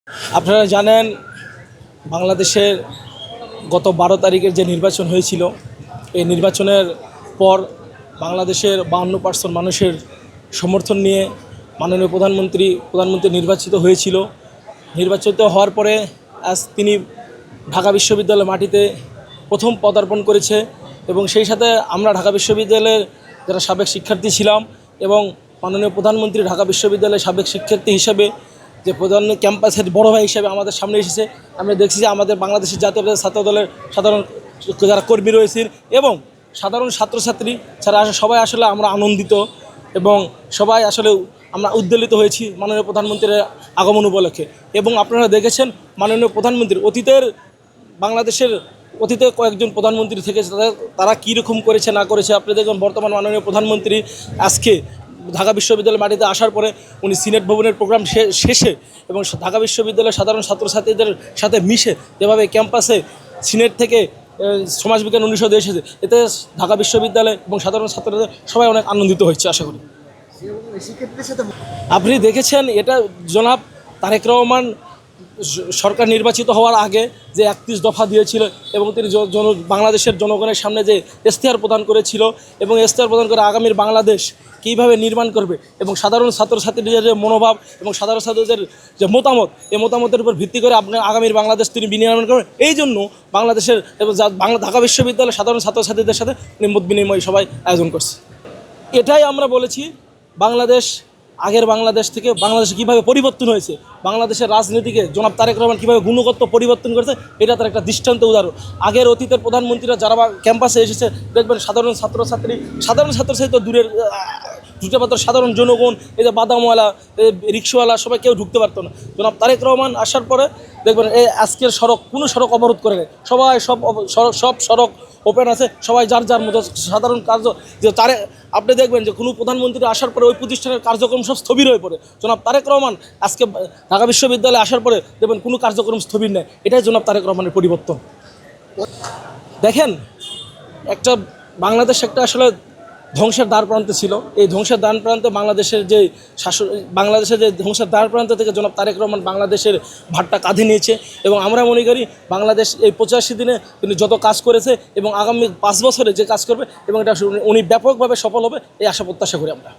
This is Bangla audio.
আপনারা জানেন বাংলাদেশের গত ১২ তারিখের যে নির্বাচন হয়েছিল, এই নির্বাচনের পর বাংলাদেশের ৫২% মানুষের সমর্থন নিয়ে মাননীয় প্রধানমন্ত্রী নির্বাচিত হয়েছিল। নির্বাচিত হওয়ার পরে আজ তিনি ঢাকা বিশ্ববিদ্যালয়ের মাটিতে প্রথম পদার্পণ করেছে এবং সেই সাথে আমরা ঢাকা বিশ্ববিদ্যালয়ের যারা সাবেক শিক্ষার্থী ছিলাম এবং মাননীয় প্রধানমন্ত্রী ঢাকা বিশ্ববিদ্যালয়ের সাবেক শিক্ষার্থী হিসেবে যে প্রধান ক্যাম্পাসের বড় ভাই হিসেবে আমাদের সামনে এসেছে। আমরা দেখছি যে আমাদের বাংলাদেশের জাতীয় ছাত্র দলের সাধারণ যারা কর্মী রয়েছেন এবং সাধারণ ছাত্রছাত্রী ছাড়া সবাই আসলে আমরা আনন্দিত এবং সবাই আসলে আমরা উদ্বেলিত হয়েছি মাননীয় প্রধানমন্ত্রীর আগমন উপলক্ষে। এবং আপনারা দেখেছেন মাননীয় প্রধানমন্ত্রী বাংলাদেশের অতীতে কয়েকজন প্রধানমন্ত্রী থেকে তারা কীরকম করেছে না করেছে। আপনি দেখুন বর্তমান মাননীয় প্রধানমন্ত্রী আজকে ঢাকা বিশ্ববিদ্যালয়ের মাটিতে আসার পরে উনি সিনেট ভবনের প্রোগ্রাম শেষে এবং ঢাকা বিশ্ববিদ্যালয়ের সাধারণ ছাত্রছাত্রীদের সাথে মিশে যেভাবে ক্যাম্পাসে সিনেট থেকে সমাজবিজ্ঞান অনুষদে এসেছে, এতে ঢাকা বিশ্ববিদ্যালয় এবং সাধারণ ছাত্রদের সবাই অনেক আনন্দিত হচ্ছে আশা করি। আপনি দেখেছেন এটা জনাব তারেক রহমান সরকার নির্বাচিত হওয়ার আগে যে ৩১ দফা দিয়েছিল এবং তিনি বাংলাদেশের জনগণের সামনে যে ইশতেহার প্রদান করেছিল এবং ইশতেহার প্রদান করে আগামীর বাংলাদেশ কীভাবে নির্মাণ করবে এবং সাধারণ ছাত্রছাত্রীদের যে মনোভাব এবং সাধারণ ছাত্রদের যে মতামত, এই মতামতের উপর ভিত্তি করে আপনার আগামীর বাংলাদেশ তিনি বিনির্মাণ করবেন। এই জন্য বাংলাদেশের এবং ঢাকা বিশ্ববিদ্যালয়ের সাধারণ ছাত্রছাত্রীদের সাথে উনি মত বিনিময় সবাই আয়োজন করছে। এটাই আমরা বলেছি বাংলাদেশ আগের বাংলাদেশ থেকে বাংলাদেশে কীভাবে পরিবর্তন হয়েছে, বাংলাদেশের রাজনীতিকে জনাব তারেক রহমান কীভাবে গুণগত পরিবর্তন করেছে, এটা তার একটা দৃষ্টান্ত উদাহরণ। আগের অতীতের প্রধানমন্ত্রীরা যারা ক্যাম্পাসে এসেছে দেখবেন সাধারণ ছাত্রছাত্রী তো দূরের ঢুকতে পারতো, সাধারণ জনগণ এই যে বাদামওয়ালা রিক্সাওয়ালা সবাই কেউ ঢুকতে পারতো না। জনাব তারেক রহমান আসার পরে দেখবেন এই আজকের কোনো সড়ক অবরোধ করে নেই, সবাই সব সড়ক ওপেন আছে, সবাই যার যার মতো সাধারণ কার্য যে আপনি দেখবেন যে কোনো প্রধানমন্ত্রী আসার পরে ওই প্রতিষ্ঠানের কার্যক্রম সব স্থবির হয়ে পড়ে। জনাব তারেক রহমান আজকে ঢাকা বিশ্ববিদ্যালয়ে আসার পরে দেখবেন কোনো কার্যক্রম স্থবির নেই। এটাই জনাব তারেক রহমানের পরিবর্তন। দেখেন বাংলাদেশ একটা আসলে ধ্বংসের দ্বার প্রান্তে ছিল। এই ধ্বংসের দ্বার প্রান্তে বাংলাদেশের যে ধ্বংসের দ্বার প্রান্ত থেকে জনাব তারেক রহমান বাংলাদেশের ভারটা কাঁধে নিয়েছে এবং আমরা মনে করি বাংলাদেশ এই 85 দিনে তিনি যত কাজ করেছে এবং আগামী 5 বছরে যে কাজ করবে এবং এটা উনি ব্যাপকভাবে সফল হবে এই আশা প্রত্যাশা করি আমরা।